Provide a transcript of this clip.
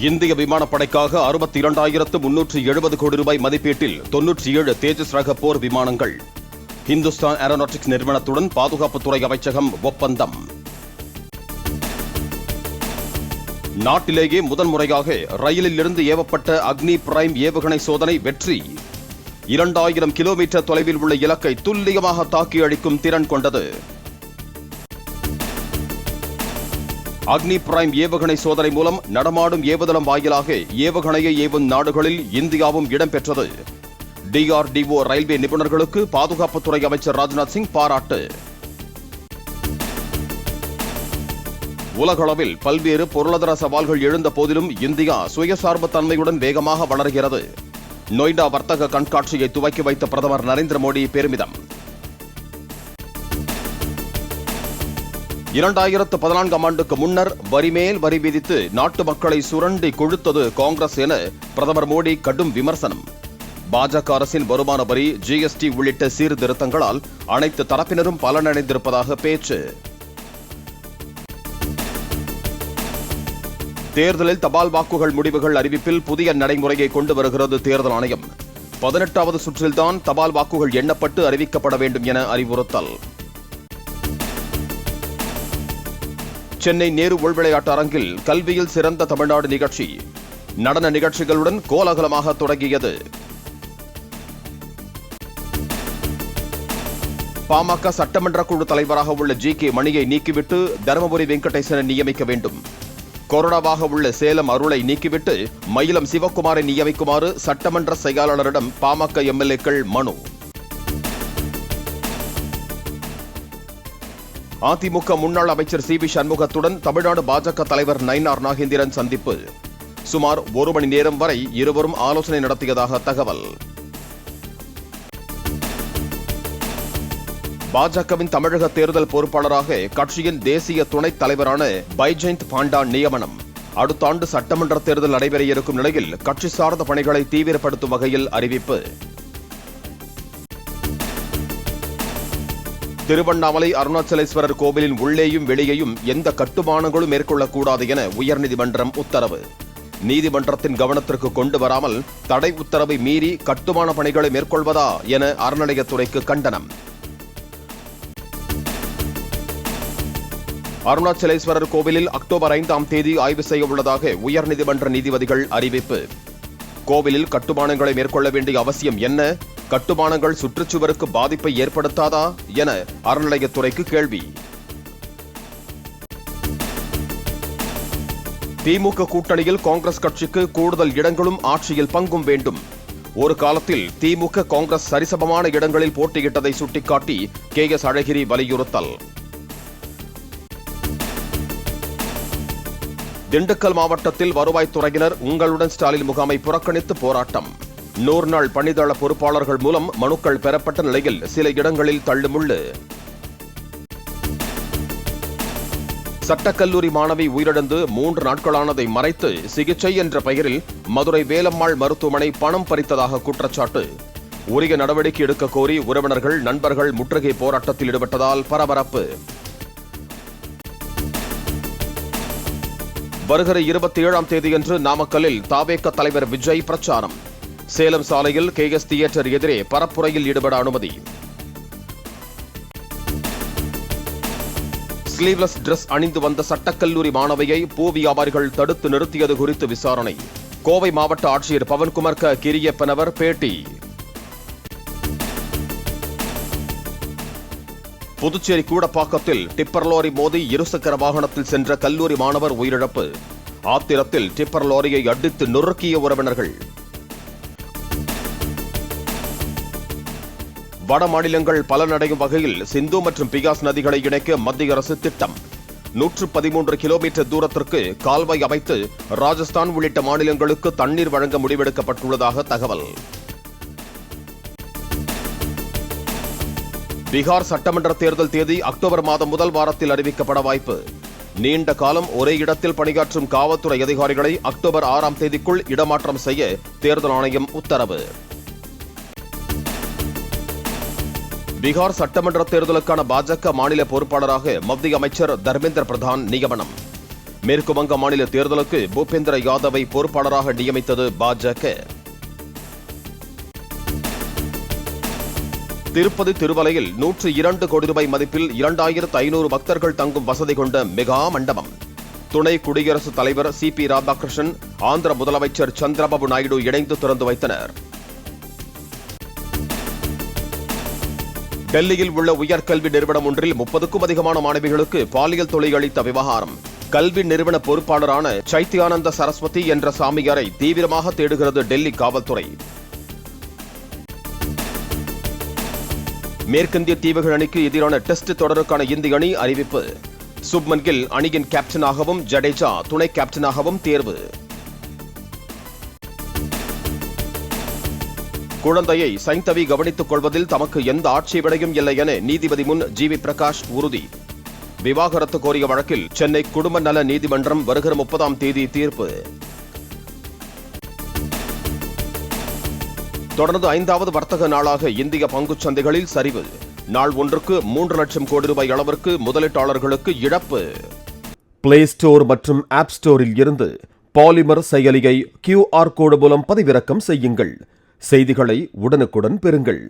இந்திய விமானப்படைக்காக 62,370 கோடி ரூபாய் மதிப்பீட்டில் 97 தேஜஸ் ரக போர் விமானங்கள். ஹிந்துஸ்தான் ஏரோநாட்டிக்ஸ் நிறுவனத்துடன் பாதுகாப்புத்துறை அமைச்சகம் ஒப்பந்தம். நாட்டிலேயே முதன்முறையாக ரயிலில் இருந்து ஏவப்பட்ட அக்னி பிரைம் ஏவுகணை சோதனை வெற்றி. 2000 கிலோமீட்டர் தொலைவில் உள்ள இலக்கை துல்லியமாக தாக்கி அழிக்கும் திறன் கொண்டது. அக்னி பிரைம் ஏவுகணை சோதனை மூலம் நடமாடும் ஏவுதளம் வாயிலாக ஏவுகணையை ஏவும் நாடுகளில் இந்தியாவும் இடம்பெற்றது. DRDO ரயில்வே நிபுணர்களுக்கு பாதுகாப்புத்துறை அமைச்சர் ராஜ்நாத் சிங் பாராட்டு. உலகளவில் பல்வேறு பொருளாதார சவால்கள் எழுந்த போதிலும் இந்தியா சுயசார்பு தன்மையுடன் வேகமாக வளர்கிறது. நொய்டா வர்த்தக கண்காட்சியை துவக்கி வைத்த பிரதமர் நரேந்திர மோடி பெருமிதம். 2014 ஆண்டுக்கு முன்னர் வரிமேல் வரி விதித்து நாட்டு மக்களை சுரண்டி கொழுத்தது காங்கிரஸ் என பிரதமர் மோடி கடும் விமர்சனம். பாஜக அரசின் வருமான வரி, GST உள்ளிட்ட சீர்திருத்தங்களால் அனைத்து தரப்பினரும் பலனடைந்திருப்பதாக பேச்சு. தேர்தலில் தபால் வாக்குகள் முடிவுகள் அறிவிப்பில் புதிய நடைமுறையை கொண்டு வருகிறது தேர்தல் ஆணையம். 18வது சுற்றில்தான் தபால் வாக்குகள் எண்ணப்பட்டு அறிவிக்கப்பட வேண்டும் என அறிவுறுத்தல். சென்னை நேரு உள்விளையாட்டு அரங்கில் கல்வியில் சிறந்த தமிழ்நாடு நிகழ்ச்சி நடன நிகழ்ச்சிகளுடன் கோலாகலமாக தொடங்கியது. பாமக சட்டமன்ற குழு தலைவராக உள்ள GK மணியை நீக்கிவிட்டு தருமபுரி வெங்கடேசனை நியமிக்க வேண்டும். கொரோனாவாக உள்ள சேலம் அருளை நீக்கிவிட்டு மயிலம் சிவக்குமாரை நியமிக்குமாறு சட்டமன்ற செயலாளரிடம் பாமக MLAக்கள் மனு. அதிமுக முன்னாள் அமைச்சர் CB சண்முகத்துடன் தமிழ்நாடு பாஜக தலைவர் நயினார் நாகேந்திரன் சந்திப்பு. சுமார் 1 மணி நேரம் வரை இருவரும் ஆலோசனை நடத்தியதாக தகவல். பாஜகவின் தமிழக தேர்தல் பொறுப்பாளராக கட்சியின் தேசிய துணைத் தலைவரான பைஜெயந்த் பாண்டா நியமனம். அடுத்த ஆண்டு சட்டமன்ற தேர்தல் நடைபெற இருக்கும் நிலையில் கட்சி சார்ந்த பணிகளை தீவிரப்படுத்தும் வகையில் அறிவிப்பு. திருவண்ணாமலை அருணாச்சலேஸ்வரர் கோவிலின் உள்ளேயும் வெளியேயும் எந்த கட்டுமானங்களும் மேற்கொள்ளக்கூடாது என உயர்நீதிமன்றம் உத்தரவு. நீதிமன்றத்தின் கவனத்திற்கு கொண்டு வராமல் தடை உத்தரவை மீறி கட்டுமான பணிகளை மேற்கொள்வதா என அறநிலையத்துறைக்கு கண்டனம். அருணாச்சலேஸ்வரர் கோவிலில் அக்டோபர் 5ஆம் தேதி ஆய்வு செய்ய உள்ளதாக உயர்நீதிமன்ற நீதிபதிகள் அறிவிப்பு. கோவிலில் கட்டுமானங்களை மேற்கொள்ள வேண்டிய அவசியம் என்ன? கட்டுமானங்கள் சுற்றுச்சுவருக்கு பாதிப்பை ஏற்படுத்தாதா என அறநிலையத்துறைக்கு கேள்வி. திமுக கூட்டணியில் காங்கிரஸ் கட்சிக்கு கூடுதல் இடங்களும் ஆட்சியில் பங்கும் வேண்டும். ஒரு காலத்தில் திமுக காங்கிரஸ் சரிசமமான இடங்களில் போட்டியிட்டதை சுட்டிக்காட்டி KS அழகிரி வலியுறுத்தல். திண்டுக்கல் மாவட்டத்தில் வருவாய்த்துறையினர் உங்களுடன் ஸ்டாலின் முகாமை புறக்கணித்து போராட்டம். 100 நாள் பணிதள பொறுப்பாளர்கள் மூலம் மனுக்கள் பெறப்பட்ட நிலையில் சில இடங்களில் தள்ளுமுள்ளு. சட்டக்கல்லூரி மாணவி உயிரிழந்து 3 நாட்களானதை மறைத்து சிகிச்சை என்ற பெயரில் மதுரை வேலம்மாள் மருத்துவமனை பணம் பறித்ததாக குற்றச்சாட்டு. உரிய நடவடிக்கை எடுக்க கோரி உறவினர்கள், நண்பர்கள் முற்றுகை போராட்டத்தில் ஈடுபட்டதால் பரபரப்பு. வருகிற 27ஆம் தேதியன்று நாமக்கல்லில் தாவேக தலைவர் விஜய் பிரச்சாரம். சேலம் சாலையில் KS தியேட்டர் எதிரே பரப்புரையில் ஈடுபட அனுமதி. ஸ்லீவ்லெஸ் டிரஸ் அணிந்து வந்த சட்டக்கல்லூரி மாணவியை பூ வியாபாரிகள் தடுத்து நிறுத்தியது குறித்து விசாரணை. கோவை மாவட்ட ஆட்சியர் பவன்குமார் கிரியப்பனவர் பேட்டி. புதுச்சேரி கூடப்பாக்கத்தில் டிப்பர் லாரி மோதி இருசக்கர வாகனத்தில் சென்ற கல்லூரி மாணவர் உயிரிழப்பு. ஆத்திரத்தில் டிப்பர் லாரியை அடித்து நொறுக்கிய உறவினர்கள். வட மாநிலங்கள் பலனடையும் வகையில் சிந்து மற்றும் பிகாஸ் நதிகளை இணைக்க மத்திய அரசு திட்டம். 113 கிலோமீட்டர் தூரத்திற்கு கால்வாய் அமைத்து ராஜஸ்தான் உள்ளிட்ட மாநிலங்களுக்கு தண்ணீர் வழங்க முடிவெடுக்கப்பட்டுள்ளதாக தகவல். பீகார் சட்டமன்ற தேர்தல் தேதி அக்டோபர் மாதம் முதல் வாரத்தில் அறிவிக்கப்பட வாய்ப்பு. நீண்ட காலம் ஒரே இடத்தில் பணியாற்றும் காவல்துறை அதிகாரிகளை அக்டோபர் 6ஆம் தேதிக்குள் இடமாற்றம் செய்ய தேர்தல் ஆணையம் உத்தரவு. பீகார் சட்டமன்ற தேர்தலுக்கான பாஜக மாநில பொறுப்பாளராக மத்திய அமைச்சர் தர்மேந்திர பிரதான் நியமனம். மேற்கு வங்க மாநில தேர்தலுக்கு பூபேந்திர யாதவை பொறுப்பாளராக நியமித்தது பாஜக. திருப்பதி திருமலையில் 102 கோடி ரூபாய் மதிப்பில் 2500 பக்தர்கள் தங்கும் வசதி கொண்ட மெகா மண்டபம் துணை குடியரசுத் தலைவர் CP ராதாகிருஷ்ணன், ஆந்திர முதலமைச்சர் சந்திரபாபு நாயுடு இணைந்து திறந்து வைத்தனர். டெல்லியில் உள்ள உயர்கல்வி நிறுவனம் ஒன்றில் 30க்கும் அதிகமான மாணவிகளுக்கு பாலியல் தொல்லை அளித்த விவகாரம். கல்வி நிறுவன பொறுப்பாளரான சைத்யானந்த சரஸ்வதி என்ற சாமியாரை தீவிரமாக தேடுகிறது டெல்லி காவல்துறை. மேற்கிந்திய தீவுகள் அணிக்கு எதிரான டெஸ்ட் தொடருக்கான இந்திய அணி அறிவிப்பு. சுப்மன் கில் அணியின் கேப்டனாகவும், ஜடேஜா துணை கேப்டனாகவும் தேர்வு. குழந்தையை சைந்தவி கவனித்துக் கொள்வதில் தமக்கு எந்த ஆட்சேபனையும் இல்லை என நீதிபதி முன் GV பிரகாஷ் உறுதி. விவாகரத்து கோரிய வழக்கில் சென்னை குடும்ப நல நீதிமன்றம் வருகிற 30ஆம் தேதி தீர்ப்பு. தொடர்ந்து 5வது வர்த்தக நாளாக இந்திய பங்குச் சந்தைகளில் சரிவு. நாள் ஒன்றுக்கு 3 லட்சம் கோடி ரூபாய் அளவிற்கு முதலீட்டாளர்களுக்கு இழப்பு. பிளே ஸ்டோர் மற்றும் ஆப் ஸ்டோரில் இருந்து பாலிமர் செயலியை QR கோடு மூலம் பதிவிறக்கம் செய்யுங்கள். செய்திகளை உடனுக்குடன் பெறுங்கள்.